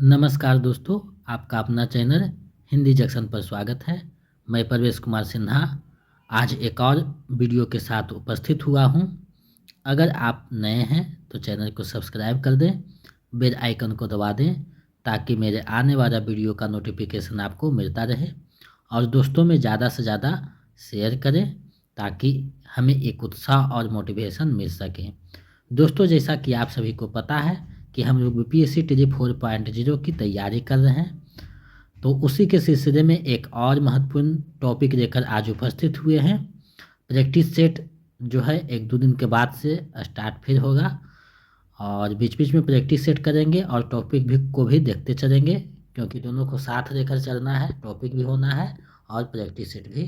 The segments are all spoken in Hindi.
नमस्कार दोस्तों, आपका अपना चैनल हिंदी जंक्शन पर स्वागत है। मैं परवेश कुमार सिन्हा आज एक और वीडियो के साथ उपस्थित हुआ हूं। अगर आप नए हैं तो चैनल को सब्सक्राइब कर दें, बेल आइकन को दबा दें ताकि मेरे आने वाला वीडियो का नोटिफिकेशन आपको मिलता रहे। और दोस्तों में ज़्यादा से ज़्यादा शेयर करें ताकि हमें एक उत्साह और मोटिवेशन मिल सके। दोस्तों, जैसा कि आप सभी को पता है कि हम लोग बीपीएससी टीजी 4.0 की तैयारी कर रहे हैं, तो उसी के सिलसिले में एक और महत्वपूर्ण टॉपिक लेकर आज उपस्थित हुए हैं। प्रैक्टिस सेट जो है 1-2 दिन के बाद से स्टार्ट फिर होगा और बीच बीच में प्रैक्टिस सेट करेंगे और टॉपिक को भी देखते चलेंगे, क्योंकि दोनों को साथ लेकर चलना है। टॉपिक भी होना है और प्रैक्टिस सेट भी।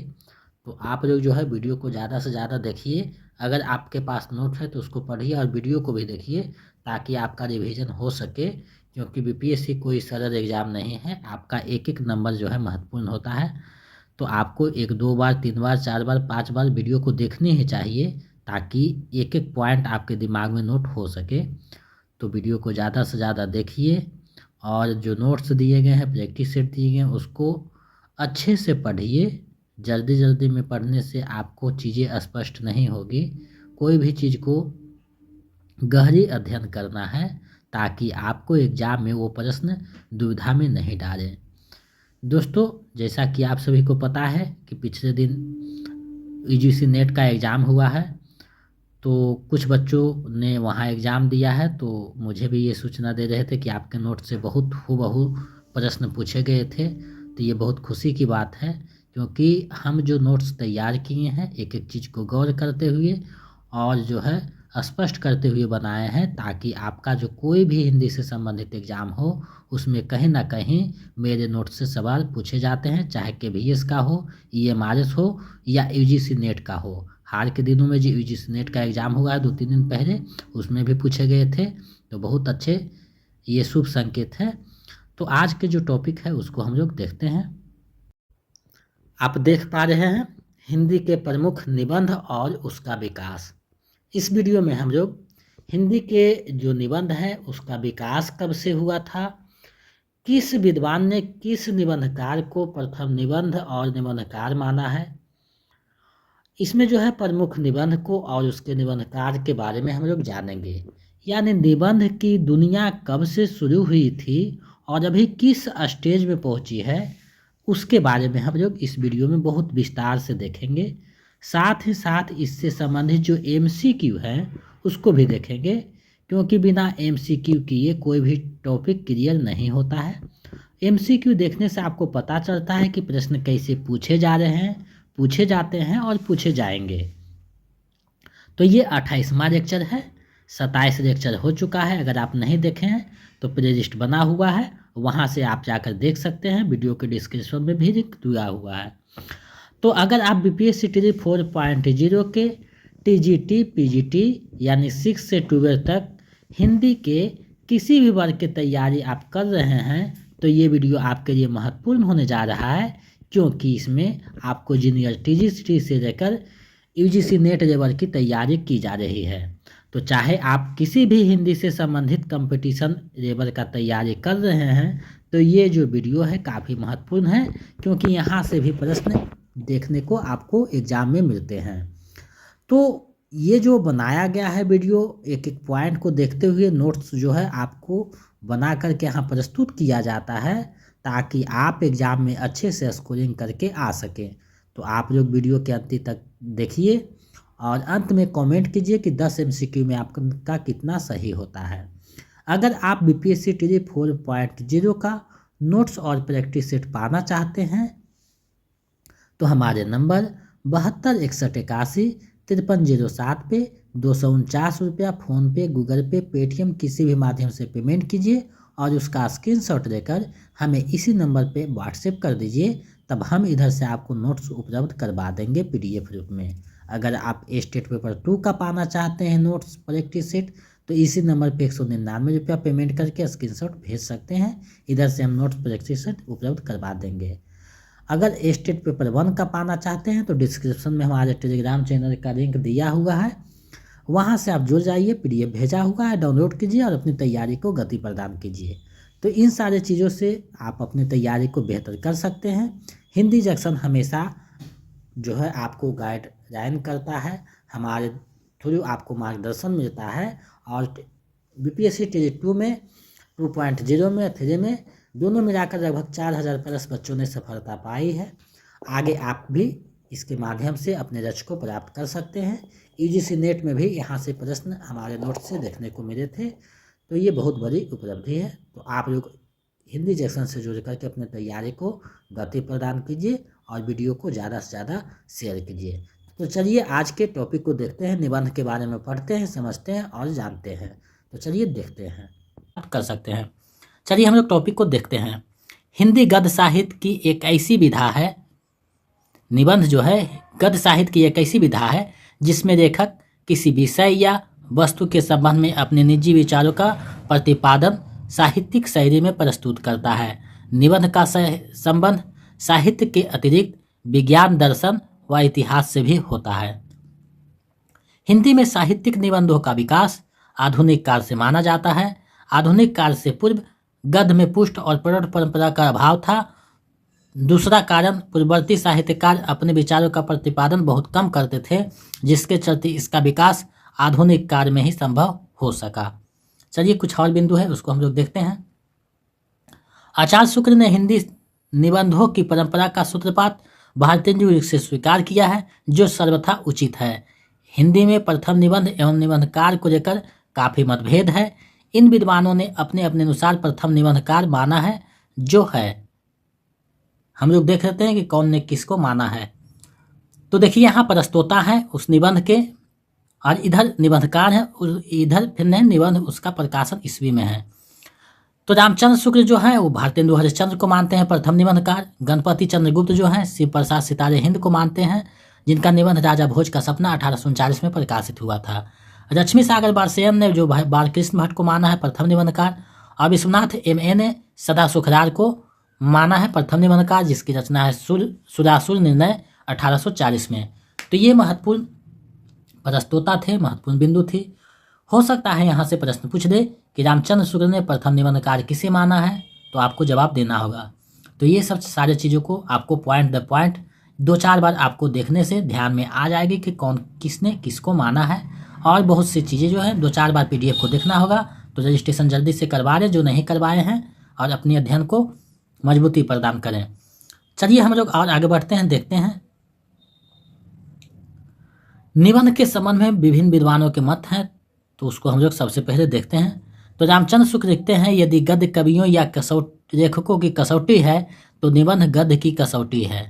तो आप लोग जो है वीडियो को ज़्यादा से ज़्यादा देखिए। अगर आपके पास नोट है तो उसको पढ़िए और वीडियो को भी देखिए ताकि आपका रिवीजन हो सके, क्योंकि बीपीएससी कोई सरल एग्ज़ाम नहीं है। आपका एक एक नंबर जो है महत्वपूर्ण होता है। तो आपको 1-2 बार 3 बार 4 बार 5 बार वीडियो को देखनी ही चाहिए ताकि एक एक पॉइंट आपके दिमाग में नोट हो सके। तो वीडियो को ज़्यादा से ज़्यादा देखिए और जो नोट्स दिए गए हैं, प्रैक्टिस सेट दिए गए हैं, उसको अच्छे से पढ़िए। जल्दी जल्दी में पढ़ने से आपको चीज़ें स्पष्ट नहीं होगी। कोई भी चीज़ को गहरी अध्ययन करना है ताकि आपको एग्ज़ाम में वो प्रश्न दुविधा में नहीं डालें। दोस्तों, जैसा कि आप सभी को पता है कि पिछले दिन यूजीसी नेट का एग्ज़ाम हुआ है, तो कुछ बच्चों ने वहाँ एग्ज़ाम दिया है, तो मुझे भी ये सूचना दे रहे थे कि आपके नोट से बहुत हूबहू प्रश्न पूछे गए थे। तो ये बहुत खुशी की बात है, क्योंकि हम जो नोट्स तैयार किए हैं एक एक चीज़ को गौर करते हुए और जो है स्पष्ट करते हुए बनाए हैं, ताकि आपका जो कोई भी हिंदी से संबंधित एग्ज़ाम हो उसमें कहीं ना कहीं मेरे नोट से सवाल पूछे जाते हैं, चाहे केवीएस का हो, ईएमआरएस हो या यूजीसी नेट का हो। हाल के दिनों में जो यूजीसी नेट का एग्ज़ाम हुआ है 2-3 दिन पहले, उसमें भी पूछे गए थे। तो बहुत अच्छे, ये शुभ संकेत है। तो आज के जो टॉपिक है उसको हम लोग देखते हैं। आप देख पा रहे हैं हिंदी के प्रमुख निबंध और उसका विकास। इस वीडियो में हम लोग हिंदी के जो निबंध है उसका विकास कब से हुआ था, किस विद्वान ने किस निबंधकार को प्रथम निबंध और निबंधकार माना है, इसमें जो है प्रमुख निबंध को और उसके निबंधकार के बारे में हम लोग जानेंगे। यानी निबंध की दुनिया कब से शुरू हुई थी और अभी किस स्टेज में पहुंची है, उसके बारे में हम लोग इस वीडियो में बहुत विस्तार से देखेंगे। साथ ही साथ इससे संबंधित जो एमसीक्यू है उसको भी देखेंगे, क्योंकि बिना एमसीक्यू किए कोई भी टॉपिक क्लियर नहीं होता है। एमसीक्यू देखने से आपको पता चलता है कि प्रश्न कैसे पूछे जा रहे हैं, पूछे जाते हैं और पूछे जाएंगे। तो ये 28वां लेक्चर है। 27 लेक्चर हो चुका है। अगर आप नहीं देखे हैं तो प्लेलिस्ट बना हुआ है, वहाँ से आप जाकर देख सकते हैं। वीडियो के डिस्क्रिप्शन में भी लिंक दिया हुआ है। तो अगर आप बीपीएससी टीजी 4.0 के टीजीटी पीजीटी यानी 6 से 12 तक हिंदी के किसी भी वर्ग की तैयारी आप कर रहे हैं तो ये वीडियो आपके लिए महत्वपूर्ण होने जा रहा है, क्योंकि इसमें आपको जूनियर टीजीटी से लेकर यूजीसी नेट लेवल की तैयारी की जा रही है। तो चाहे आप किसी भी हिंदी से संबंधित कंपटीशन लेवल का तैयारी कर रहे हैं तो ये जो वीडियो है काफ़ी महत्वपूर्ण है, क्योंकि यहाँ से भी प्रश्न देखने को आपको एग्ज़ाम में मिलते हैं। तो ये जो बनाया गया है वीडियो, एक एक पॉइंट को देखते हुए नोट्स जो है आपको बना करके यहाँ प्रस्तुत किया जाता है, ताकि आप एग्ज़ाम में अच्छे से स्कोरिंग करके आ सकें। तो आप लोग वीडियो के अंत तक देखिए और अंत में कमेंट कीजिए कि 10 एमसीक्यू में आपका कितना सही होता है। अगर आप बीपीएससी टीजी 4.0 का नोट्स और प्रैक्टिस सेट पाना चाहते हैं तो हमारे नंबर 726181 5307 पे 249 रुपया फ़ोनपे, गूगल पे, पेटीएम किसी भी माध्यम से पेमेंट कीजिए और उसका स्क्रीनशॉट लेकर हमें इसी नंबर पे व्हाट्सएप कर दीजिए। तब हम इधर से आपको नोट्स उपलब्ध करवा देंगे पीडीएफ रूप में। अगर आप स्टेट पेपर 2 का पाना चाहते हैं नोट्स प्रैक्टिस सेट तो इसी नंबर पे 199 रुपया पेमेंट करके स्क्रीनशॉट भेज सकते हैं। इधर से हम नोट्स प्रैक्टिस सेट उपलब्ध करवा देंगे। अगर स्टेट पेपर 1 का पाना चाहते हैं तो डिस्क्रिप्शन में हमारे टेलीग्राम चैनल का लिंक दिया हुआ है, वहाँ से आप जुड़ जाइए। पीडीएफ भेजा हुआ है, डाउनलोड कीजिए और अपनी तैयारी को गति प्रदान कीजिए। तो इन सारे चीज़ों से आप अपनी तैयारी को बेहतर कर सकते हैं। हिंदी जंक्शन हमेशा जो है आपको गाइडलाइन करता है, हमारे थ्रू आपको मार्गदर्शन मिलता है। और बीपीएससी टेली 2 में 2.0 में 3 में दोनों मिलाकर लगभग 4000 प्लस बच्चों ने सफलता पाई है। आगे आप भी इसके माध्यम से अपने लक्ष्य को प्राप्त कर सकते हैं। यूजीसी नेट में भी यहाँ से प्रश्न हमारे नोट से देखने को मिले थे, तो ये बहुत बड़ी उपलब्धि है। तो आप लोग हिंदी जंक्शन से जुड़ करके अपने तैयारी को गति प्रदान कीजिए और वीडियो को ज़्यादा से ज़्यादा शेयर कीजिए। तो चलिए आज के टॉपिक को देखते हैं, निबंध के बारे में पढ़ते हैं, समझते हैं और जानते हैं। तो चलिए देखते हैं, आप कर सकते हैं। चलिए हम लोग टॉपिक को देखते हैं। हिंदी गद्य साहित्य की एक ऐसी विधा है, निबंध जो है गद्य साहित्य की एक ऐसी विधा है जिसमें लेखक किसी विषय या वस्तु के संबंध में अपने निजी विचारों का प्रतिपादन साहित्यिक शैली में प्रस्तुत करता है। निबंध का संबंध साहित्य के अतिरिक्त विज्ञान, दर्शन व इतिहास से भी होता है। हिंदी में साहित्यिक निबंधों का विकास आधुनिक काल से माना जाता है। आधुनिक काल से पूर्व गद्य में पुष्ट और प्रौढ़ परंपरा का अभाव था। दूसरा कारण, पूर्ववर्ती साहित्यकार अपने विचारों का प्रतिपादन बहुत कम करते थे, जिसके चलते इसका विकास आधुनिक काल में ही संभव हो सका। चलिए कुछ और बिंदु है उसको हम लोग देखते हैं। आचार्य शुक्ल ने हिंदी निबंधों की परंपरा का सूत्रपात भारतेंदु युग से स्वीकार किया है, जो सर्वथा उचित है। हिंदी में प्रथम निबंध एवं निबंधकार को लेकर काफ़ी मतभेद है। इन विद्वानों ने अपने अपने अनुसार प्रथम निबंधकार माना है, जो है हम लोग देख लेते हैं कि कौन ने किसको माना है। तो देखिए यहाँ प्रस्तोता है उस निबंध के, और इधर निबंधकार है, इधर फिर नहीं निबंध उसका प्रकाशन ईस्वी में है। तो रामचंद्र शुक्ल जो है वो भारतेंदु हरिश्चंद्र को मानते हैं प्रथम निबंधकार। गणपति चंद्रगुप्त जो है शिव प्रसाद सितारे हिंद को मानते हैं, जिनका निबंध राजा भोज का सपना 1839 में प्रकाशित हुआ था। लक्ष्मी सागर बारसेन ने जो बालकृष्ण भट्ट को माना है प्रथम निबंधकार, और विश्वनाथ MA ने सदा सुखरार को माना है प्रथम निबंधकार, जिसकी रचना है सुरासुर निर्णय 1840 में। तो ये महत्वपूर्ण प्रस्तोता थे, महत्वपूर्ण बिंदु थी। हो सकता है यहाँ से प्रश्न पूछ दे कि रामचंद्र शुक्ल ने प्रथम निबंधकार किसे माना है, तो आपको जवाब देना होगा। तो ये सब सारे चीज़ों को आपको पॉइंट द पॉइंट 2-4 बार आपको देखने से ध्यान में आ जाएगी कि कौन किसने किसको माना है। और बहुत सी चीज़ें जो है 2-4 बार PDF को देखना होगा। तो रजिस्ट्रेशन जल्दी से करवा लें जो नहीं करवाए हैं, और अपने अध्ययन को मजबूती प्रदान करें। चलिए हम लोग और आगे बढ़ते हैं, देखते हैं। निबंध के संबंध में विभिन्न विद्वानों के मत हैं, तो उसको हम लोग सबसे पहले देखते हैं। तो रामचंद्र शुक्ल लिखते हैं, यदि गद्य कवियों या लेखकों की कसौटी है तो निबंध गद्य की कसौटी है।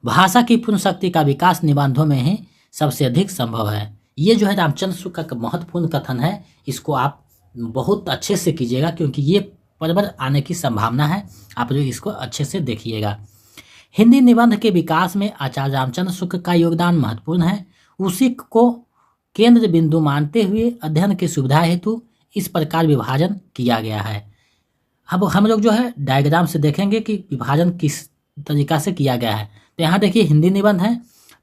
भाषा की पूर्ण शक्ति का विकास निबंधों में ही सबसे अधिक संभव है। ये जो है रामचंद्र शुक्ल का महत्वपूर्ण कथन है, इसको आप बहुत अच्छे से कीजिएगा क्योंकि ये परबर आने की संभावना है। आप लोग इसको अच्छे से देखिएगा। हिंदी निबंध के विकास में आचार्य रामचंद्र शुक्ल का योगदान महत्वपूर्ण है। उसी को केंद्र बिंदु मानते हुए अध्ययन की सुविधा हेतु इस प्रकार विभाजन किया गया है। अब हम लोग जो है डायग्राम से देखेंगे कि विभाजन किस तरीका से किया गया है। तो यहाँ देखिए हिंदी निबंध है,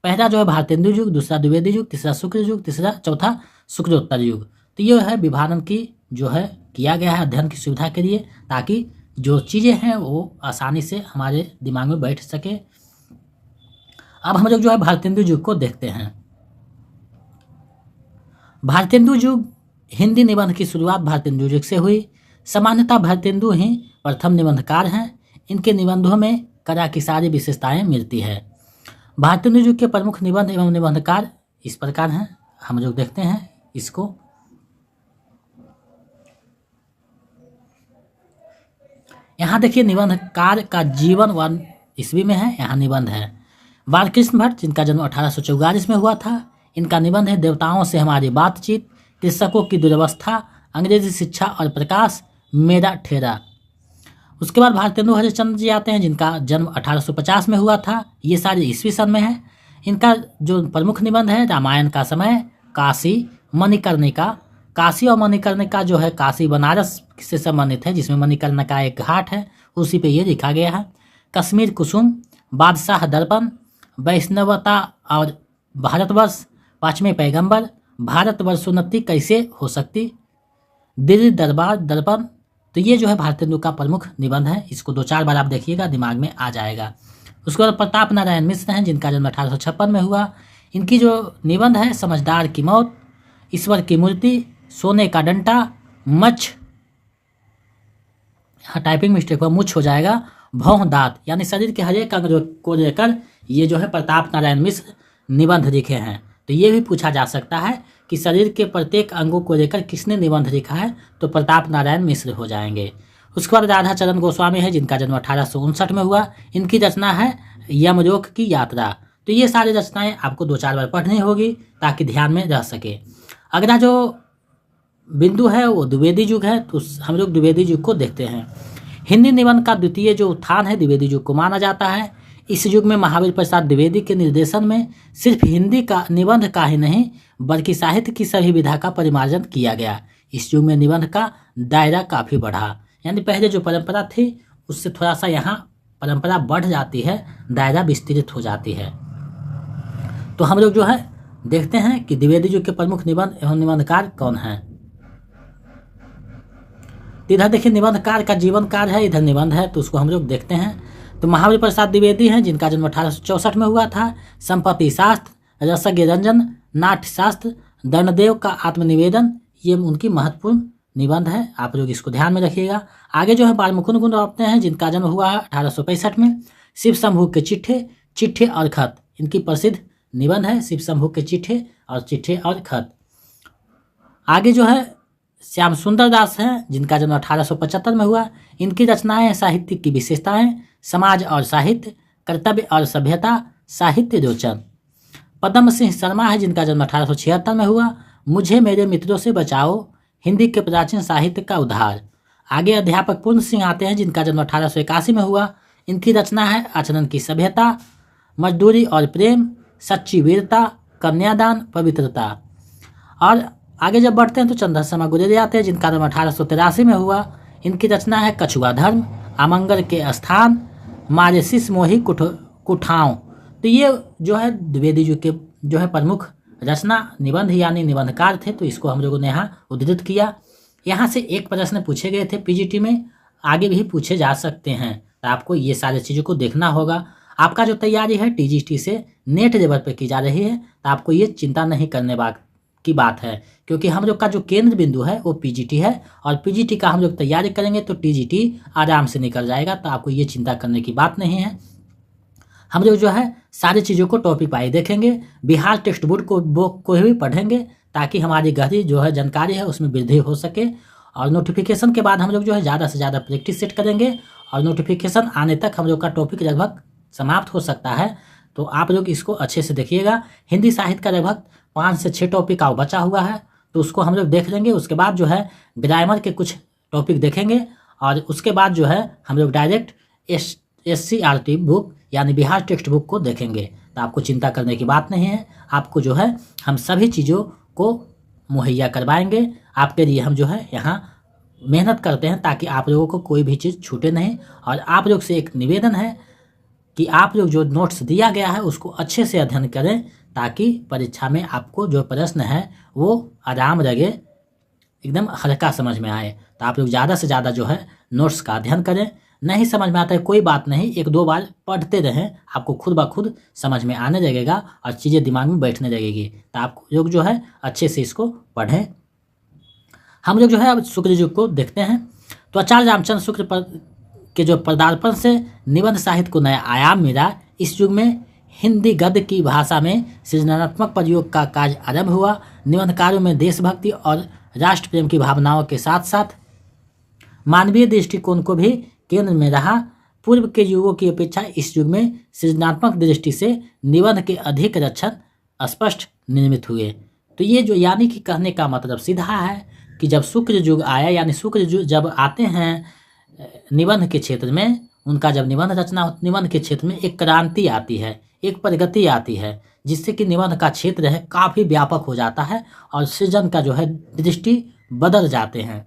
पहला जो है भारतेंदु युग, दूसरा द्विवेदी युग, तीसरा शुक्ल युग, चौथा शुक्लोत्तर युग। तो ये है विभाजन की जो है किया गया है अध्ययन की सुविधा के लिए, ताकि जो चीज़ें हैं वो आसानी से हमारे दिमाग में बैठ सके। अब हम लोग जो है भारतेंदु युग को देखते हैं। भारतेंदु युग, हिंदी निबंध की शुरुआत भारतेंदु युग से हुई। सामान्यतः भारतेंदु ही प्रथम निबंधकार हैं। इनके निबंधों में कला की सारी विशेषताएं मिलती है। भारतेंदु युग के प्रमुख निबंध एवं निबंधकार इस प्रकार हैं, हम लोग देखते हैं इसको। यहाँ देखिए निबंधकार का जीवन 1 ईस्वी में है, यहाँ निबंध है। बालकृष्ण भट्ट, जिनका जन्म 1844 में हुआ था, इनका निबंध है देवताओं से हमारी बातचीत, कृषकों की दुर्वस्था, अंग्रेजी शिक्षा और प्रकाश, मेरा ठेरा। उसके बाद भारतेंदु हरिश्चंद्र जी आते हैं, जिनका जन्म 1850 में हुआ था। ये सारे ईस्वी सन में है। इनका जो प्रमुख निबंध है रामायण का समय, काशी, मणिकर्णिका। काशी और मणिकर्णिका जो है काशी बनारस से संबंधित है, जिसमें मणिकर्णिका एक घाट है, उसी पे ये लिखा गया है। कश्मीर कुसुम, बादशाह दर्पण, वैष्णवता और भारतवर्ष, पांचवें पैगंबर, भारतवर्षोन्नति कैसे हो सकती, दिल्ली दरबार दर्पण। तो तो ये जो है भारतेंदु का प्रमुख निबंध है, इसको 2-4 बार आप देखिएगा, दिमाग में आ जाएगा। उसके बाद प्रताप नारायण मिश्र हैं, जिनका जन्म 1856 में हुआ। इनकी जो निबंध है, समझदार की मौत, ईश्वर की मूर्ति, सोने का डंटा, मच्छ, हाँ टाइपिंग मिस्टेक हुआ, मुछ हो जाएगा, भौह दांत, यानी शरीर के हर एक अंग को लेकर ये जो है प्रताप नारायण मिश्र निबंध लिखे हैं। तो ये भी पूछा जा सकता है कि शरीर के प्रत्येक अंगों को लेकर किसने निबंध लिखा है, तो प्रताप नारायण मिश्र हो जाएंगे। उसके बाद राधा चरण गोस्वामी है, जिनका जन्म 1859 में हुआ। इनकी रचना है यमलोक की यात्रा। तो ये सारी रचनाएं आपको 2-4 बार पढ़नी होगी ताकि ध्यान में रह सके। अगला जो बिंदु है वो द्विवेदी युग है, तो हम लोग द्विवेदी युग को देखते हैं। हिंदी निबंध का द्वितीय जो उत्थान है द्विवेदी युग को माना जाता है। इस युग में महावीर प्रसाद द्विवेदी के निर्देशन में सिर्फ हिंदी का निबंध का ही नहीं बल्कि साहित्य की सभी विधा का परिमार्जन किया गया। इस युग में निबंध का दायरा काफ़ी बढ़ा, यानी पहले जो परंपरा थी उससे थोड़ा सा यहाँ परंपरा बढ़ जाती है, दायरा विस्तृत हो जाती है। तो हम लोग जो है देखते हैं कि द्विवेदी युग के प्रमुख निबंध एवं निबंधकार कौन हैं। इधर देखिए निबंधकार का जीवन काल है, इधर निबंध है, तो उसको हम लोग देखते हैं। तो महावीर प्रसाद द्विवेदी हैं, जिनका जन्म 1864 में हुआ था। संपत्ति शास्त्र, रसज्ञ रंजन, नाट्य शास्त्र, दंडदेव का आत्मनिवेदन, ये उनकी महत्वपूर्ण निबंध है, आप लोग इसको ध्यान में रखिएगा। आगे जो है बालमुकुंद गुप्त हैं, जिनका जन्म हुआ है 1865 में। शिव शंभू के चिट्ठे और खत, इनकी प्रसिद्ध निबंध है शिव शंभू के चिट्ठे और खत। आगे जो है श्याम सुंदर दास हैं, जिनका जन्म 1875 में हुआ। इनकी रचनाएं साहित्य की विशेषताएं, समाज और साहित्य, कर्तव्य और सभ्यता, साहित्य रोचन। पद्म सिंह शर्मा है, जिनका जन्म 1876 में हुआ। मुझे मेरे मित्रों से बचाओ, हिंदी के प्राचीन साहित्य का उद्धार। आगे अध्यापक पूर्ण सिंह आते हैं, जिनका जन्म 1881 में हुआ। इनकी रचना है आचरण की सभ्यता, मजदूरी और प्रेम, सच्ची वीरता, कन्यादान, पवित्रता। और आगे जब बढ़ते हैं तो चंद्र शर्मा गुरेरी आते हैं, जिनका जन्म 1883 में हुआ। इनकी रचना है कछुआ धर्म, आमंगल के स्थान, मारे शिष मोही कुठाओं। तो ये जो है द्विवेदी युग के जो है प्रमुख रचना निबंध यानी निबंधकार थे, तो इसको हम लोगों ने यहाँ उद्धृत किया। यहाँ से एक प्रश्न पूछे गए थे पीजीटी में, आगे भी पूछे जा सकते हैं, तो आपको ये सारी चीज़ों को देखना होगा। आपका जो तैयारी है टीजीटी से नेट लेवल पे की जा रही है, तो आपको ये चिंता नहीं करने की बात है, क्योंकि हम लोग का जो केंद्र बिंदु है वो पीजीटी है, और पीजीटी का हम लोग तैयारी करेंगे तो टीजीटी आराम से निकल जाएगा, तो आपको ये चिंता करने की बात नहीं है। हम लोग जो है सारी चीज़ों को टॉपिक वाइज देखेंगे, बिहार टेक्स्ट बुक को भी पढ़ेंगे, ताकि हमारी गहरी जो है जानकारी है उसमें वृद्धि हो सके। और नोटिफिकेशन के बाद हम लोग जो है ज़्यादा से ज़्यादा प्रैक्टिस सेट करेंगे, और नोटिफिकेशन आने तक हम लोग का टॉपिक लगभग समाप्त हो सकता है, तो आप लोग इसको अच्छे से देखिएगा। हिंदी साहित्य का लगभग 5 से 6 टॉपिक का बचा हुआ है, तो उसको हम लोग देख लेंगे। उसके बाद जो है ग्रामर के कुछ टॉपिक देखेंगे, और उसके बाद जो है हम लोग डायरेक्ट SCRT बुक यानी बिहार टेक्स्ट बुक को देखेंगे। तो आपको चिंता करने की बात नहीं है, आपको जो है हम सभी चीज़ों को मुहैया करवाएंगे। आपके लिए हम जो है यहाँ मेहनत करते हैं ताकि आप लोगों को कोई भी चीज़ छूटे नहीं। और आप लोग से एक निवेदन है कि आप लोग जो नोट्स दिया गया है उसको अच्छे से अध्ययन करें, ताकि परीक्षा में आपको जो प्रश्न है वो आराम लगे, एकदम हल्का समझ में आए। तो आप लोग ज़्यादा से ज़्यादा जो है नोट्स का अध्ययन करें। नहीं समझ में आता है कोई बात नहीं, 1-2 बार पढ़ते रहें, आपको खुद ब खुद समझ में आने लगेगा और चीज़ें दिमाग में बैठने लगेगी। तो आप लोग जो है अच्छे से इसको पढ़ें। हम लोग जो है अब शुक्र युग को देखते हैं। तो आचार्य रामचंद्र शुक्ल के जो पदार्पण से निबंध साहित्य को नया आयाम मिला। इस युग में हिंदी गद्य की भाषा में सृजनात्मक प्रयोग का कार्य आरंभ हुआ। निबंधकारों में देशभक्ति और राष्ट्र प्रेम की भावनाओं के साथ साथ मानवीय दृष्टिकोण को भी केंद्र में रहा। पूर्व के युगों की अपेक्षा इस युग में सृजनात्मक दृष्टि से निबंध के अधिक लक्षण स्पष्ट निर्मित हुए। तो ये जो यानी कि कहने का मतलब सीधा है कि जब शुक्र युग आया, यानी शुक्र युग जब आते हैं निबंध के क्षेत्र में, उनका जब निबंध रचना निबंध के क्षेत्र में एक क्रांति आती है, एक प्रगति आती है, जिससे कि निबंध का क्षेत्र है काफ़ी व्यापक हो जाता है और सृजन का जो है दृष्टि बदल जाते हैं।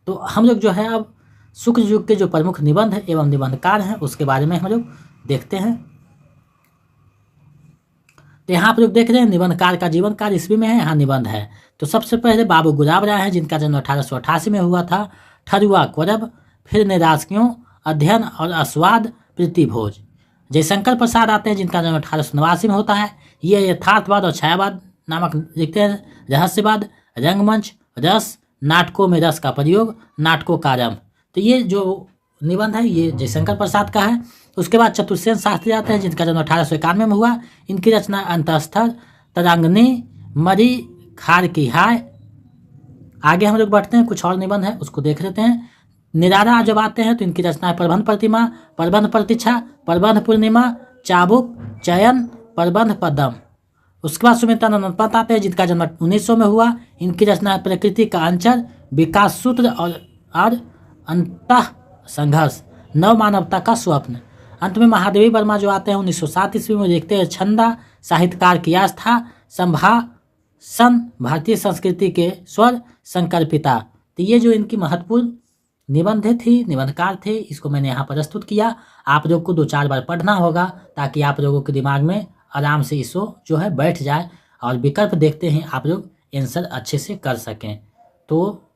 तो हम लोग जो है अब शुक्र युग के जो प्रमुख निबंध एवं निबंधकार हैं उसके बारे में हम लोग देखते हैं। तो यहाँ आप लोग देख रहे हैं निबंधकार का जीवन काल ईस्वी में है, यहाँ निबंध है। तो सबसे पहले बाबू गुलाब राय हैं, जिनका जन्म 1888 में हुआ था। ठरुआ कौरव, फिर निराश क्यों, अध्ययन और आस्वाद, प्रीति भोज। जयशंकर प्रसाद आते हैं जिनका जन्म 1889 में होता है। ये यथार्थवाद और छायावाद नामक लिखते हैं, रहस्यवाद, रंगमंच, रस, नाटकों में रस का प्रयोग, नाटकों का आरंभ। तो ये जो निबंध है ये जयशंकर प्रसाद का है। उसके बाद चतुर्सेन शास्त्री आते हैं जिनका जन्म 1891 में हुआ। इनकी रचना अंतःस्थल, तरांगनी, मरी, खार की हाय। आगे हम लोग बढ़ते हैं, कुछ और निबंध है उसको देख लेते हैं। निराला जब आते हैं तो इनकी रचना है प्रबंध प्रतिमा, प्रबंध प्रतीक्षा, प्रबंध पूर्णिमा, चाबुक, चयन, प्रबंध पदम। उसके बाद सुमित्रानंद पंत आते हैं जिनका जन्म 1900 में हुआ। इनकी रचना है प्रकृति का अंचल, विकास सूत्र और अंतः संघर्ष, नव मानवता का स्वप्न। अंत में महादेवी वर्मा जो आते हैं 1907 ईस्वी में, देखते हैं छंदा, साहित्यकार की आस्था, संभाषण, भारतीय संस्कृति के स्वर, शंकर पिता। तो ये जो इनकी महत्वपूर्ण निबंध थी, निबंधकार थे, इसको मैंने यहाँ प्रस्तुत किया। आप लोग को 2-4 बार पढ़ना होगा ताकि आप लोगों के दिमाग में आराम से इसको जो है बैठ जाए और विकल्प देखते हैं आप लोग आंसर अच्छे से कर सकें। तो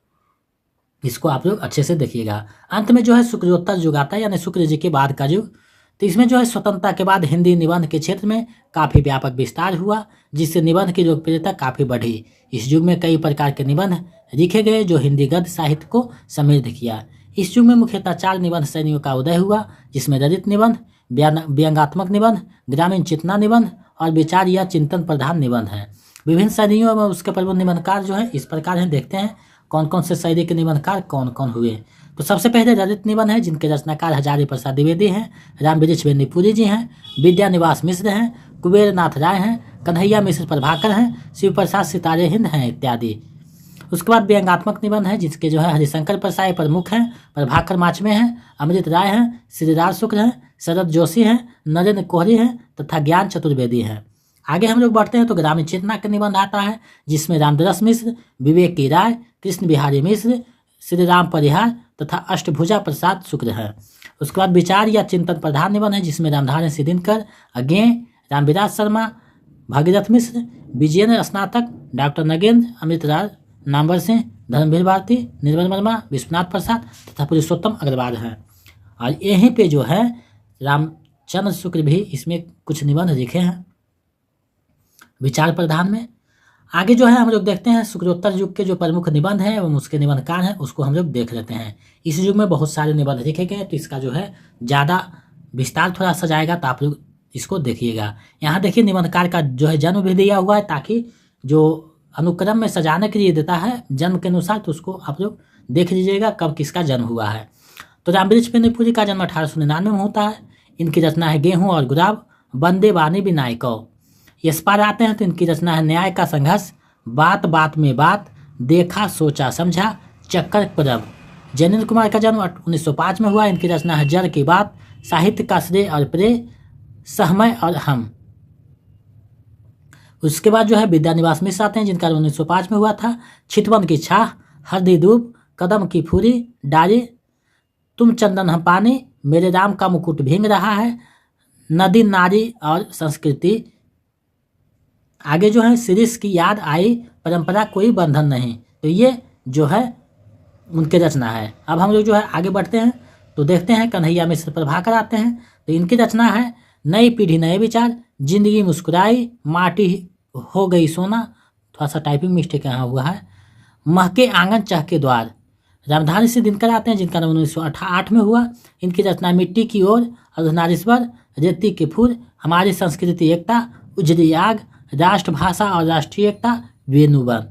इसको आप लोग अच्छे से देखिएगा। अंत में जो है शुक्रोत्तर युग आता है, यानी शुक्र जी के बाद का युग। तो इसमें जो है स्वतंत्रता के बाद हिंदी निबंध के क्षेत्र में काफ़ी व्यापक विस्तार हुआ, जिससे निबंध की लोकप्रियता काफ़ी बढ़ी। इस युग में कई प्रकार के निबंध लिखे गए जो हिंदी गद्य साहित्य को समृद्ध किया। इस युग में मुख्यतः 4 निबंध शैलियों का उदय हुआ, जिसमें ललित निबंध, व्यंग्यात्मक निबंध, ग्रामीण चेतना निबंध और विचार या चिंतन प्रधान निबंध है। विभिन्न शैलियों में उसके प्रमुख निबंधकार जो है इस प्रकार हैं, देखते हैं कौन कौन से शैली के निबंधकार कौन कौन हुए। तो सबसे पहले ललित निबंध है जिनके रचनाकार हजारी प्रसाद द्विवेदी हैं, राम वृक्ष बेनीपुरी जी हैं, विद्यानिवास मिश्र हैं, कुबेर नाथ राय हैं, कन्हैया मिश्र प्रभाकर हैं, शिव प्रसाद सितारे हिंद हैं इत्यादि। उसके बाद व्यंग्यात्मक निबंध है जिसके जो है हरिशंकर प्रसाद प्रमुख हैं, प्रभाकर माचमे हैं, अमृत राय हैं, श्रीराज शुक्ल हैं, शरद जोशी हैं, नरेंद्र कोहली हैं तथा ज्ञान चतुर्वेदी हैं। आगे हम लोग बढ़ते हैं तो ग्रामीण चेतना का निबंध आता है जिसमें रामदरस मिश्र, विवेक की राय, कृष्ण बिहारी मिश्र, श्री राम परिहार तथा अष्टभुजा प्रसाद शुक्ल हैं। उसके बाद विचार या चिंतन प्रधान निबंध है जिसमें रामधारी सिद्धिनकर, अज्ञेय, रामविलास शर्मा, भागीरथ मिश्र, विजयेंद्र स्नातक, डॉक्टर नगेंद्र, अमृतराज नामवर सिंह, धर्मवीर भारती, निर्मल वर्मा, विश्वनाथ प्रसाद तथा पुरुषोत्तम अग्रवाल हैं। और यहीं पे जो है रामचंद्र शुक्ल भी इसमें कुछ निबंध लिखे हैं विचार प्रधान में। आगे जो है हम लोग देखते हैं शुक्रोत्तर युग के जो प्रमुख निबंध हैं एवं उसके निबंधकार हैं उसको हम लोग देख लेते हैं। इस युग में बहुत सारे निबंध लिखे गए तो इसका जो है ज़्यादा विस्तार थोड़ा सा जाएगा, तो आप लोग इसको देखिएगा। यहाँ देखिए निबंधकार का जो है जन्म भी दिया हुआ है ताकि जो अनुक्रम में सजाने के लिए देता है जन्म के अनुसार, तो उसको आप लोग देख लीजिएगा कब किसका जन्म हुआ है। तो रामवृक्ष बेनीपुरी का जन्म 1899 में होता है। इनकी रचना है गेहूँ और गुलाब, बंदे बानी बिनायको। इस पार आते हैं तो इनकी रचना है न्याय का संघर्ष, बात बात में बात, देखा सोचा समझा, चक्कर परब। जैनेन्द्र कुमार का जन्म 1905 में हुआ। इनकी रचना है जड़ की बात, साहित्य का श्रेय और प्रेय, सहमय और हम। उसके बाद जो है विद्यानिवास मिश्र आते हैं जिनका 1905 में हुआ था। छितवन की छाह, हरदी धूप, कदम की फूरी, डाली, तुम चंदन हम पानी, मेरे राम का मुकुट भींग रहा है, नदी नारी और संस्कृति। आगे जो है शिरीष की याद आई, परंपरा कोई बंधन नहीं। तो ये जो है उनके रचना है। अब हम लोग जो है आगे बढ़ते हैं तो देखते हैं कन्हैया मिश्र प्रभाकर आते हैं। तो इनकी रचना है नई पीढ़ी नए विचार, जिंदगी मुस्कुराई, माटी हो गई सोना, थोड़ा सा टाइपिंग मिस्टेक यहाँ हुआ है, महके आंगन चहके द्वार। रामधारी सिद्धिनकर आते हैं जिनका 1908 में हुआ। इनकी रचना मिट्टी की ओर, अर्धनारीश्वर, रेती के फूल, हमारी संस्कृति एकता, उजली आग, राष्ट्रभाषा और राष्ट्रीय एकता, वेणुवन।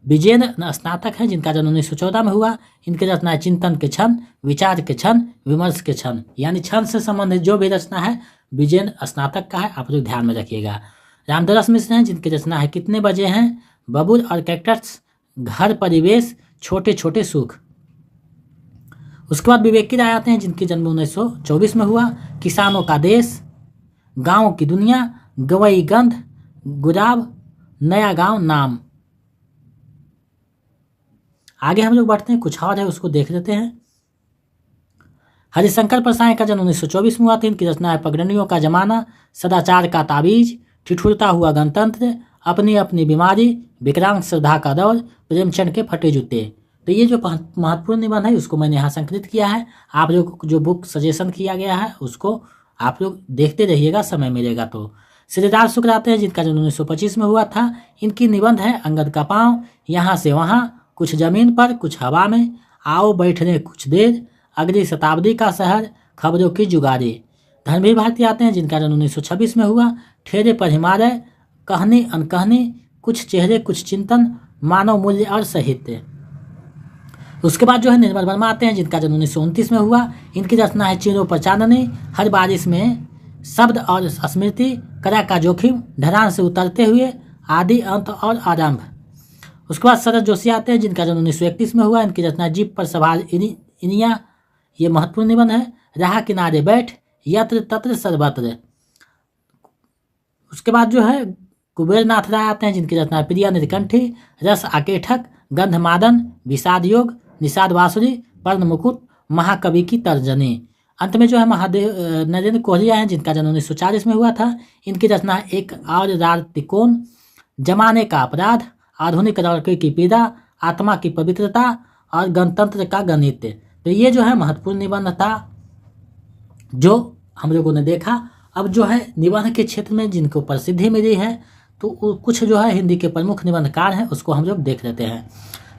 विजयेंद्र स्नातक है जिनका जन्म 1914 में हुआ। इनकी रचना है चिंतन के क्षण, विचार के क्षण, विमर्श के क्षण, यानी क्षण से संबंधित जो भी रचना है विजयेंद्र स्नातक का है, आप लोग ध्यान में रखिएगा। रामदरस मिश्र हैं जिनकी रचना है कितने बजे हैं, बबुल और कैक्टस, घर परिवेश, छोटे छोटे सुख। उसके बाद विवेक की राय आते हैं जिनकी जन्म 1924 में हुआ। किसानों का देश, गाँव की दुनिया, गवई गंध, गुलाब, नया गांव नाम। आगे हम लोग बढ़ते हैं, कुछ और है उसको देख लेते हैं। हरिशंकर प्रसाद का जन्म 1924 में हुआ था। इनकी रचना है पगडंडियों का जमाना, सदाचार का ताबीज, ठिठुरता हुआ गणतंत्र, अपनी अपनी बीमारी, विकरांत श्रद्धा का दौर, प्रेमचंद के फटे जूते। तो ये जो महत्वपूर्ण निबंध है उसको मैंने यहाँ संकलित किया है। आप लोग जो बुक सजेशन किया गया है उसको आप लोग देखते रहिएगा, समय मिलेगा तो। श्रीदार शुक्र आते हैं जिनका जन्म 1925 में हुआ था। इनकी निबंध है अंगद का पाँव, यहाँ से वहाँ, कुछ जमीन पर कुछ हवा में, आओ बैठने कुछ देर, अगली शताब्दी का शहर, खबरों की जुगारी। धर्मवीर भारती आते हैं जिनका जन्म 1926 में हुआ। ठेरे पर हिमालय, कहनी अनकहनी, कुछ चेहरे कुछ चिंतन, मानव मूल्य और साहित्य। उसके बाद जो है निर्मल वर्मा आते हैं जिनका जन्म 1929 में हुआ। इनकी रचना है चीरों पर चांदनी, हर बारिश में शब्द और स्मृति, करा का जोखिम, ढलान से उतरते हुए, आदि अंत और आरंभ। उसके बाद शरद जोशी आते हैं जिनका जन्म 1931 में हुआ। इनकी रचना जीप पर सवार इनिया, ये महत्वपूर्ण निबंध है। राह किनारे बैठ, यत्र तत्र सर्वत्र। उसके बाद जो है कुबेर नाथ राय आते हैं जिनकी रचना प्रिया निरकंठी, रस आकेठक, गंधमादन, विषाद योग, निषाद बांसुरी, पर्ण मुकुट, महाकवि की तर्जनी। अंत में जो है महादेव नरेंद्र कोहलिया हैं जिनका जन्म 1940 में हुआ था। इनकी रचना एक और रात तिकोन, जमाने का अपराध, आधुनिक लड़के की पीड़ा, आत्मा की पवित्रता और गणतंत्र का गणित। तो ये जो है महत्वपूर्ण निबंध था जो हम लोगों ने देखा। अब जो है निबंध के क्षेत्र में जिनको प्रसिद्धि मिली है तो कुछ जो है हिंदी के प्रमुख निबंधकार हैं उसको हम लोग देख लेते हैं।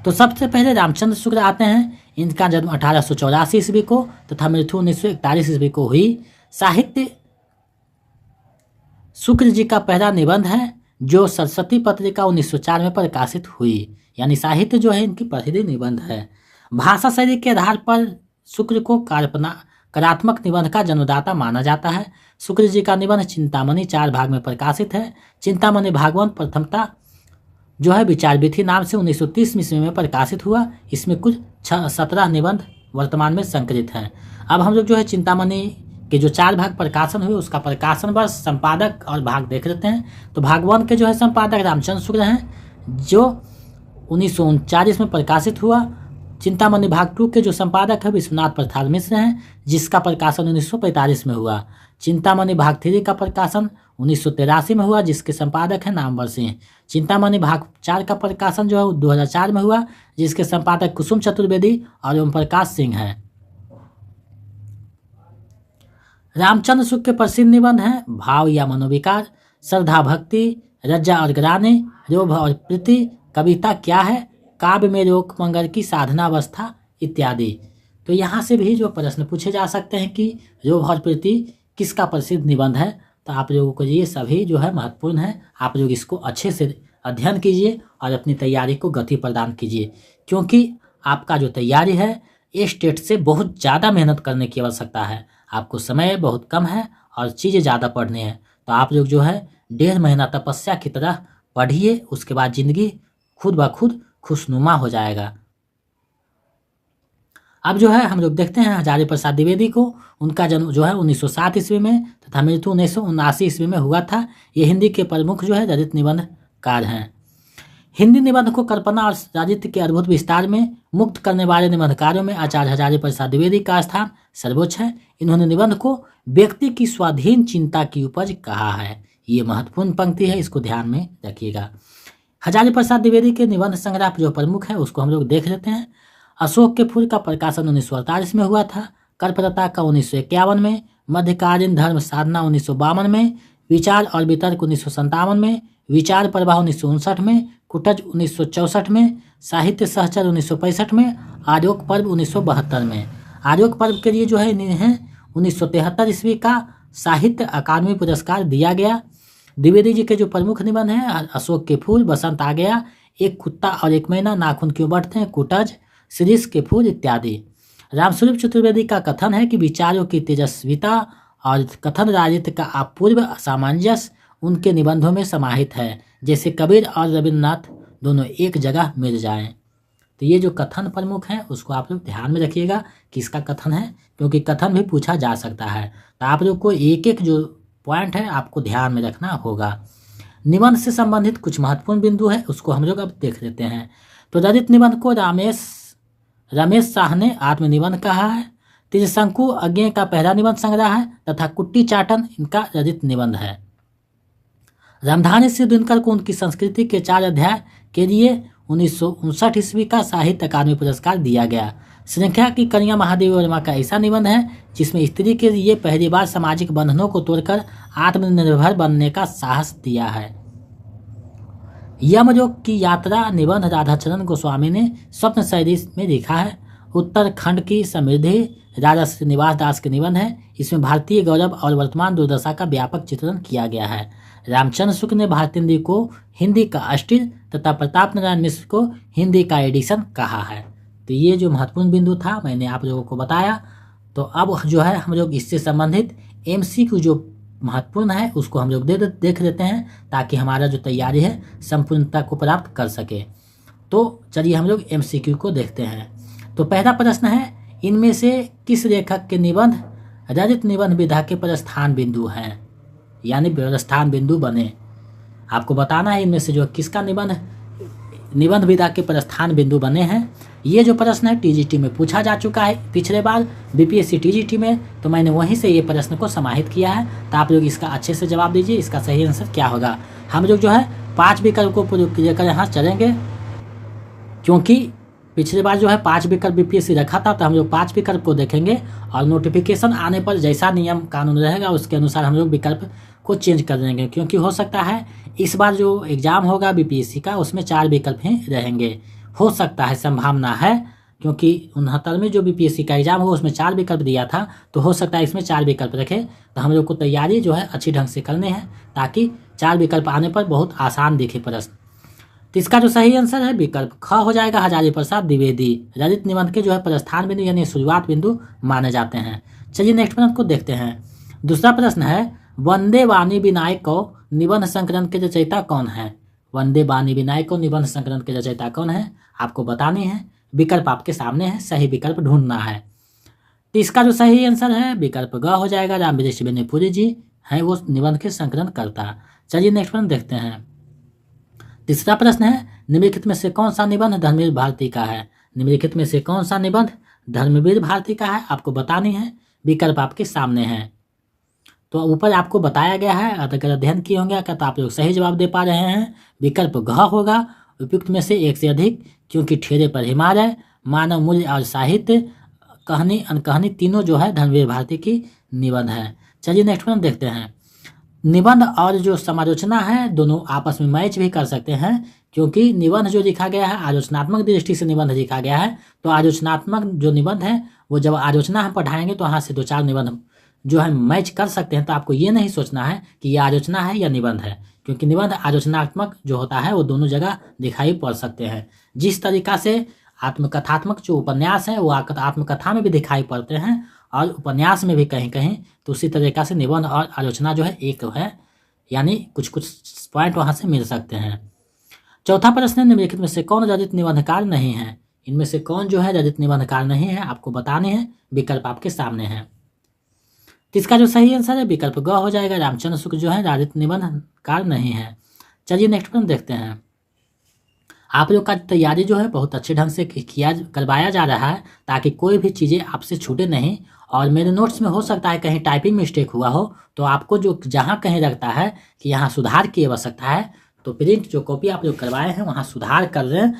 तो सबसे पहले रामचंद्र शुक्ल आते हैं। इनका जन्म 1884 ईस्वी को तथा मृत्यु 1941 ईस्वी को हुई। साहित्य शुक्ल जी का पहला निबंध है जो सरस्वती पत्रिका 1904 में प्रकाशित हुई, यानी साहित्य जो है इनकी प्रसिद्ध निबंध है। भाषा शैली के आधार पर शुक्ल को कलात्मक निबंध का जन्मदाता माना जाता है। शुक्ल जी का निबंध चिंतामणि 4 भाग में प्रकाशित है। चिंतामणि भागवत प्रथमता जो है विचार विधि नाम से 1930 ईस्वी में प्रकाशित हुआ। इसमें कुल 17 निबंध वर्तमान में संकलित हैं। अब हम लोग जो है चिंतामणि के जो 4 भाग प्रकाशन हुए उसका प्रकाशन वर्ष, संपादक और भाग देख लेते हैं। तो भाग 1 के जो है संपादक रामचंद्र शुक्ल हैं जो 1939 में प्रकाशित हुआ। चिंतामणि भाग 2 के जो संपादक है विश्वनाथ प्रसाद मिश्र हैं जिसका प्रकाशन 1945 में हुआ। चिंतामणि भाग 3 का प्रकाशन 1983 में हुआ जिसके संपादक हैं नामवर सिंह। चिंतामणि भाग 4 का प्रकाशन जो है 2004 में हुआ जिसके संपादक कुसुम चतुर्वेदी और ओम प्रकाश सिंह हैं। रामचंद्र शुक्ल के प्रसिद्ध निबंध हैं भाव या मनोविकार, श्रद्धा भक्ति, रज्जा और ग्राने, लोभ और प्रीति, कविता क्या है, काव्य में लोक मंगल की साधनावस्था इत्यादि। तो यहाँ से भी जो प्रश्न पूछे जा सकते हैं कि लोभ और प्रीति किसका प्रसिद्ध निबंध है, तो आप लोगों को ये सभी जो है महत्वपूर्ण है। आप लोग इसको अच्छे से अध्ययन कीजिए और अपनी तैयारी को गति प्रदान कीजिए, क्योंकि आपका जो तैयारी है इस टेट से बहुत ज़्यादा मेहनत करने की आवश्यकता है। आपको समय बहुत कम है और चीज़ें ज़्यादा पढ़नी है, तो आप लोग जो है 1.5 महीना तपस्या की तरह पढ़िए, उसके बाद ज़िंदगी खुद ब खुद खुशनुमा हो जाएगा। अब जो है हम लोग देखते हैं हजारी प्रसाद द्विवेदी को। उनका जन्म जो है 1907 ईस्वी में तथा मृत्यु 1979 ईस्वी में हुआ था। ये हिंदी के प्रमुख जो है ललित निबंधकार हैं। हिंदी निबंध को कल्पना और साहित्य के अद्भुत विस्तार में मुक्त करने वाले निबंधकारों में आचार्य हजारी प्रसाद द्विवेदी का स्थान सर्वोच्च है। इन्होंने निबंध को व्यक्ति की स्वाधीन चिंता की उपज कहा है। ये महत्वपूर्ण पंक्ति है, इसको ध्यान में रखिएगा। हजारी प्रसाद द्विवेदी के निबंध संग्रह जो प्रमुख है उसको हम लोग देख लेते हैं। अशोक के फूल का प्रकाशन 1948 में हुआ था। कल्पलता का 1951 में, मध्यकालीन धर्म साधना 1952 में, विचार और वितर्क 1957 में, विचार प्रवाह 1959 में, कुटज 1964 में, साहित्य सहचर 1965 में, आर्योक पर्व 1972 में। आर्योक पर्व के लिए जो है इन्हें 1973 ईस्वी का साहित्य अकादमी पुरस्कार दिया गया। द्विवेदी जी के जो प्रमुख निबंध हैं अशोक के फूल, बसंत आ गया, एक कुत्ता और एक मैना, नाखून क्यों बढ़ते हैं, कुटज, शिरीष के फूल इत्यादि। रामस्वरूप चतुर्वेदी का कथन है कि विचारों की तेजस्विता और कथन राजनीति का अपूर्व असामंजस्य उनके निबंधों में समाहित है, जैसे कबीर और रविन्द्रनाथ दोनों एक जगह मिल जाएं। तो ये जो कथन प्रमुख हैं उसको आप लोग ध्यान में रखिएगा कि इसका कथन है, क्योंकि कथन भी पूछा जा सकता है। तो आप लोग को एक एक जो पॉइंट है आपको ध्यान में रखना होगा। निबंध से संबंधित कुछ महत्वपूर्ण बिंदु है उसको हम लोग अब देख लेते हैं। तो ललित निबंध को रमेश शाह ने आत्मनिबंध कहा है। त्रिशंकु अज्ञेय का पहला निबंध संग्रह है तथा कुट्टी चाटन इनका ललित निबंध है। रामधानी सिंह दिनकर को उनकी संस्कृति के 4 अध्याय के लिए 1959 ईस्वी का साहित्य अकादमी पुरस्कार दिया गया। श्रृंखला की कन्या महादेवी वर्मा का ऐसा निबंध है जिसमें स्त्री के लिए पहली बार सामाजिक बंधनों को तोड़कर आत्मनिर्भर बनने का साहस दिया है। यमलोक की यात्रा निबंध राधाचरण गोस्वामी ने स्वप्न शैली में लिखा है। उत्तराखंड की समृद्धि राजा श्रीनिवास दास के निबंध है। इसमें भारतीय गौरव और वर्तमान दुर्दशा का व्यापक चित्रण किया गया है। रामचंद्र शुक्ल ने भारतेंदु को हिंदी का अस्टिल तथा प्रताप नारायण मिश्र को हिंदी का एडिशन कहा है। तो ये जो महत्वपूर्ण बिंदु था मैंने आप लोगों को बताया। तो अब जो है हम लोग इससे संबंधित MCQ जो महत्वपूर्ण है उसको हम लोग देख लेते हैं ताकि हमारा जो तैयारी है संपूर्णता को प्राप्त कर सके। तो चलिए हम लोग MCQ को देखते हैं। तो पहला प्रश्न है, इनमें से किस लेखक के निबंध रचित निबंध विधा के प्रस्थान बिंदु हैं, यानी प्रस्थान बिंदु बने। आपको बताना है इनमें से जो किसका निबंध विधा के प्रस्थान बिंदु बने हैं। ये जो प्रश्न है TGT में पूछा जा चुका है पिछले बार BPSC TGT में, तो मैंने वहीं से ये प्रश्न को समाहित किया है। तो आप लोग इसका अच्छे से जवाब दीजिए, इसका सही आंसर क्या होगा। हम लोग जो है 5 विकल्प को लेकर यहाँ चलेंगे, क्योंकि पिछले बार जो है 5 विकल्प BPSC रखा था। तो हम लोग 5 विकल्प को देखेंगे और नोटिफिकेशन आने पर जैसा नियम कानून रहेगा उसके अनुसार हम लोग विकल्प को चेंज कर देंगे, क्योंकि हो सकता है इस बार जो एग्ज़ाम होगा BPSC का उसमें 4 विकल्प ही रहेंगे। हो सकता है, संभावना है, क्योंकि 69 में जो BPSC का एग्ज़ाम होगा उसमें 4 विकल्प दिया था। तो हो सकता है इसमें 4 विकल्प रखे। तो हम लोग को तैयारी जो है अच्छी ढंग से करनी है ताकि 4 विकल्प आने पर बहुत आसान दिखे प्रश्न। तो इसका जो सही आंसर है विकल्प ख हो जाएगा। हजारी प्रसाद द्विवेदी रचित निबंध के जो है प्रस्थान बिंदु यानी शुरुआत बिंदु माने जाते हैं। चलिए नेक्स्ट प्रश्न को देखते हैं। दूसरा प्रश्न है, वंदे वाणी विनायक को निबंध संकलन के रचयिता कौन है। वंदे वाणी विनायक को निबंध संकलन के रचयिता कौन है आपको बतानी है। विकल्प आपके सामने है, सही विकल्प ढूंढना है। तो इसका जो सही आंसर है विकल्प ग हो जाएगा। रामवृक्ष बेनीपुरी जी हैं वो निबंध के संकलन करता। चलिए नेक्स्ट प्रश्न देखते हैं। तीसरा प्रश्न है, निम्नलिखित में से कौन सा निबंध धर्मवीर भारती का है। निम्नलिखित में से कौन सा निबंध धर्मवीर भारती का है आपको बतानी है। विकल्प आपके सामने है। तो ऊपर आपको बताया गया है, अगर अध्ययन किए होंगे तो आप लोग सही जवाब दे पा रहे हैं। विकल्प घ होगा। उपयुक्त में से एक से अधिक, क्योंकि ठेरे पर हिमालय, मानव मूल्य और साहित्य, कहानी अनकहानी तीनों जो है धर्मवीर भारती की निबंध है। चलिए नेक्स्ट प्रश्न देखते हैं। निबंध और जो समालोचना है दोनों आपस में मैच भी कर सकते हैं, क्योंकि निबंध जो लिखा गया है आलोचनात्मक दृष्टि से निबंध लिखा गया है। तो आलोचनात्मक जो निबंध है वो जब आलोचना हम पढ़ाएंगे तो वहाँ से 2-4 निबंध जो है मैच कर सकते हैं। तो आपको ये नहीं सोचना है कि ये आलोचना है या निबंध है, क्योंकि निबंध आलोचनात्मक जो होता है वो दोनों जगह दिखाई पड़ सकते हैं। जिस तरीका से आत्मकथात्मक जो उपन्यास है वो आत्मकथा में भी दिखाई पड़ते हैं और उपन्यास में भी कहीं कहीं, तो उसी तरीका से निबंध और आलोचना जो है एक है, यानी कुछ पॉइंट वहाँ से मिल सकते हैं। चौथा प्रश्न है, निम्नलिखित में से कौन रचित निबंधकार नहीं है। इनमें से कौन जो है रचित निबंधकार नहीं है आपको बताने हैं। विकल्प आपके सामने है। तो इसका जो सही आंसर है विकल्प ग हो जाएगा। रामचंद्र शुक्ल जो है रचित निबंधकार नहीं है। चलिए नेक्स्ट प्रश्न देखते हैं। आप लोग का तैयारी जो है बहुत अच्छे ढंग से करवाया जा रहा है ताकि कोई भी चीज़ें आपसे छूटे नहीं। और मेरे नोट्स में हो सकता है कहीं टाइपिंग मिस्टेक हुआ हो, तो आपको जो जहाँ कहीं लगता है कि यहाँ सुधार की आवश्यकता है तो प्रिंट जो कॉपी आप लोग करवाए हैं वहाँ सुधार कर दें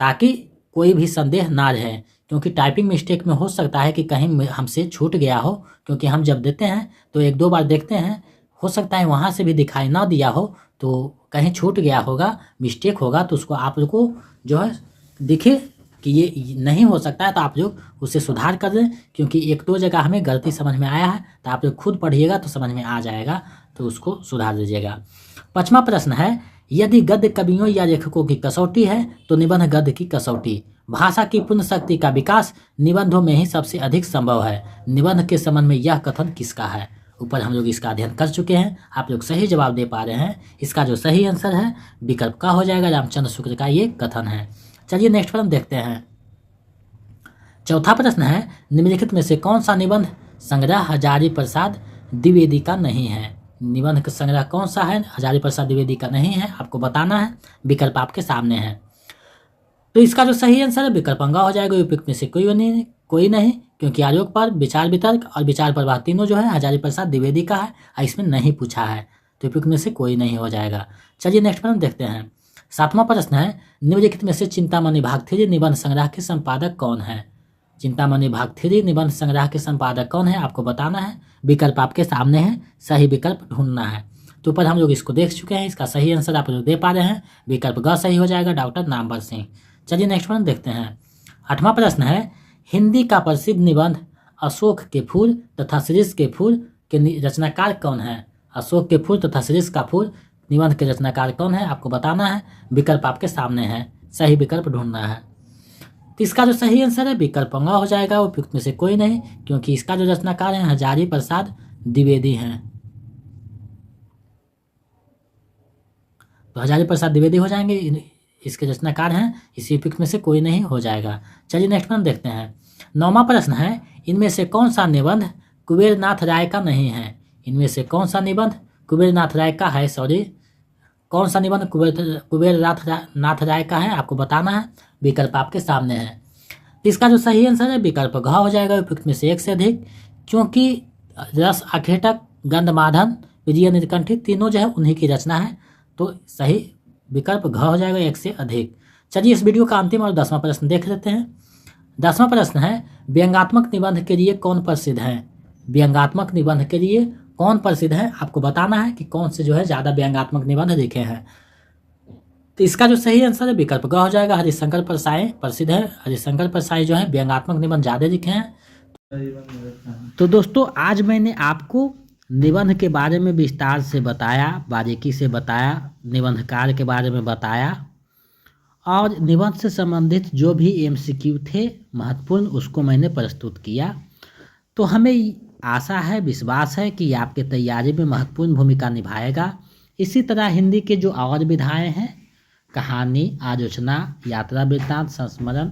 ताकि कोई भी संदेह ना रहे। क्योंकि टाइपिंग मिस्टेक में हो सकता है कि कहीं हमसे छूट गया हो, क्योंकि हम जब देते हैं तो 1-2 बार देखते हैं, हो सकता है वहाँ से भी दिखाई ना दिया हो, तो कहीं छूट गया होगा, मिस्टेक होगा, तो उसको आप लोग को जो है दिखे कि ये नहीं हो सकता है तो आप लोग उसे सुधार कर दें। क्योंकि 1-2 जगह हमें गलती समझ में आया है, तो आप लोग खुद पढ़िएगा तो समझ में आ जाएगा, तो उसको सुधार दीजिएगा। 5वां प्रश्न है, यदि गद्य कवियों या लेखकों की कसौटी है तो निबंध गद्य की कसौटी। भाषा की पूर्ण शक्ति का विकास निबंधों में ही सबसे अधिक संभव है। निबंध के संबंध में यह कथन किसका है। ऊपर हम लोग इसका अध्ययन कर चुके हैं, आप लोग सही जवाब दे पा रहे हैं। इसका जो सही आंसर है विकल्प का हो जाएगा। रामचंद्र शुक्ल का ये कथन है। चलिए नेक्स्ट प्रश्न देखते हैं। चौथा प्रश्न है, निम्नलिखित में से कौन सा निबंध संग्रह हजारी प्रसाद द्विवेदी का नहीं है। निबंध का संग्रह कौन सा है हजारी प्रसाद द्विवेदी का नहीं है आपको बताना है। विकल्प आपके सामने है। तो इसका जो सही आंसर है विकल्प अंगा हो जाएगा। उपयुक्त में से कोई नहीं, क्योंकि आयोग पर विचार वितर्क और विचार प्रवाह तीनों जो है हजारी प्रसाद द्विवेदी का है, इसमें नहीं पूछा है, तो उपयुक्त में से कोई नहीं हो जाएगा। चलिए नेक्स्ट प्रश्न देखते हैं। 7वां प्रश्न है, निम्नलिखित में से चिंतामणि भाग 3 निबंध संग्रह के संपादक कौन है? चिंतामणि भाग 3 निबंध संग्रह के संपादक कौन है आपको बताना है। विकल्प आपके सामने है, सही विकल्प ढूंढना है। तो ऊपर हम लोग इसको देख चुके हैं, इसका सही आंसर आप लोग दे पा रहे हैं, विकल्प ग सही हो जाएगा, डॉक्टर नामवर सिंह। चलिए नेक्स्ट वन देखते हैं। 8वां प्रश्न है, हिंदी का प्रसिद्ध निबंध अशोक के फूल तथा शीर्ष के फूल के रचनाकार कौन है? अशोक के फूल तथा शीर्ष का फूल निबंध के रचनाकार कौन है आपको बताना है, विकल्प आपके सामने है, सही विकल्प ढूंढना है। तो इसका जो सही आंसर है विकल्प ग हो जाएगा, उपयुक्त में से कोई नहीं, क्योंकि इसका जो रचनाकार है हजारी प्रसाद द्विवेदी हैं। तो हजारी प्रसाद द्विवेदी हो जाएंगे, इसके रचनाकार हैं, इसी उपयुक्त में से कोई नहीं हो जाएगा। चलिए नेक्स्ट वन देखते हैं। 9वां प्रश्न है, इनमें से कौन सा निबंध कुबेरनाथ राय का नहीं है? इनमें से कौन सा निबंध कुबेरनाथ राय का है, कौन सा निबंध कुबेरनाथ राय का है आपको बताना है, विकल्प आपके सामने है। इसका जो सही आंसर है विकल्प घ हो जाएगा, उपयुक्त में से एक से अधिक, क्योंकि रस आखेटक, गंधमादन, विजय नीलकंठी तीनों जो है उन्हीं की रचना है, तो सही विकल्प घ हो जाएगा, एक से अधिक। चलिए इस वीडियो का अंतिम और 10वां प्रश्न देख लेते हैं। 10वां प्रश्न है, व्यंग्यात्मक निबंध के लिए कौन प्रसिद्ध है? व्यंग्यात्मक निबंध के लिए कौन प्रसिद्ध है आपको बताना है कि कौन से जो है ज़्यादा व्यंग्यात्मक निबंध लिखे हैं। तो इसका जो सही आंसर है विकल्प ग हो जाएगा, हरिशंकर परसाई प्रसिद्ध है, हरिशंकर परसाई जो है व्यंग्यात्मक निबंध ज़्यादा लिखे हैं। तो दोस्तों आज मैंने आपको निबंध के बारे में विस्तार से बताया, बारीकी से बताया, निबंधकार के बारे में बताया, और निबंध से संबंधित जो भी MCQ थे महत्वपूर्ण उसको मैंने प्रस्तुत किया। तो हमें आशा है, विश्वास है कि आपके तैयारी में महत्वपूर्ण भूमिका निभाएगा। इसी तरह हिंदी के जो और विधाएँ हैं, कहानी, आलोचना, यात्रा वृत्तांत, संस्मरण,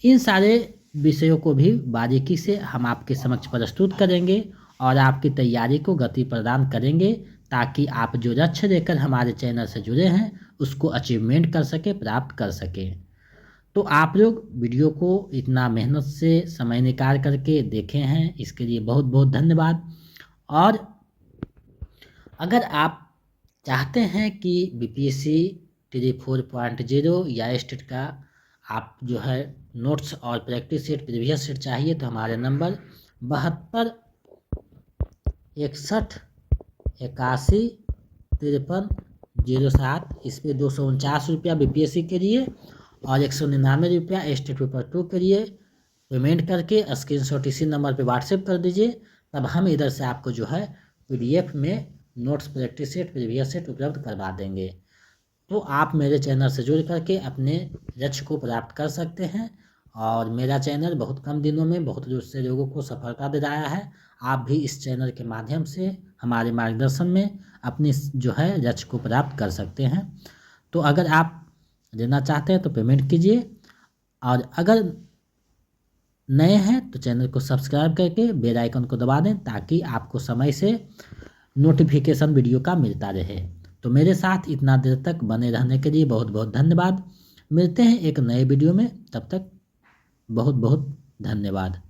इन सारे विषयों को भी बारीकी से हम आपके समक्ष प्रस्तुत करेंगे और आपकी तैयारी को गति प्रदान करेंगे, ताकि आप जो लक्ष्य लेकर हमारे चैनल से जुड़े हैं उसको अचीवमेंट कर सके, प्राप्त कर सके। तो आप लोग वीडियो को इतना मेहनत से समय निकाल करके देखे हैं, इसके लिए बहुत बहुत धन्यवाद। और अगर आप चाहते हैं कि BPSC 3-4.0 या स्टेट का आप जो है नोट्स और प्रैक्टिस सेट, प्रीवियस सेट चाहिए, तो हमारे नंबर 72 61 81 53 07, इस पर 249 रुपया BPSC के लिए और 199 रुपया स्टेट पेपर 2 के लिए पेमेंट करके स्क्रीनशॉट इसी नंबर पे व्हाट्सएप कर दीजिए। तब हम इधर से आपको जो है PDF में notes, practice set, previous set उपलब्ध करवा देंगे। तो आप मेरे चैनल से जुड़ करके अपने लक्ष्य को प्राप्त कर सकते हैं। और मेरा चैनल बहुत कम दिनों में बहुत से लोगों को सफलता दिलाया है। आप भी इस चैनल के माध्यम से हमारे मार्गदर्शन में अपनी जो है लक्ष्य को प्राप्त कर सकते हैं। तो अगर आप लेना चाहते हैं तो पेमेंट कीजिए, और अगर नए हैं तो चैनल को सब्सक्राइब करके बेल आइकन को दबा दें, ताकि आपको समय से नोटिफिकेशन वीडियो का मिलता रहे। तो मेरे साथ इतना देर तक बने रहने के लिए बहुत बहुत धन्यवाद। मिलते हैं एक नए वीडियो में, तब तक बहुत बहुत धन्यवाद।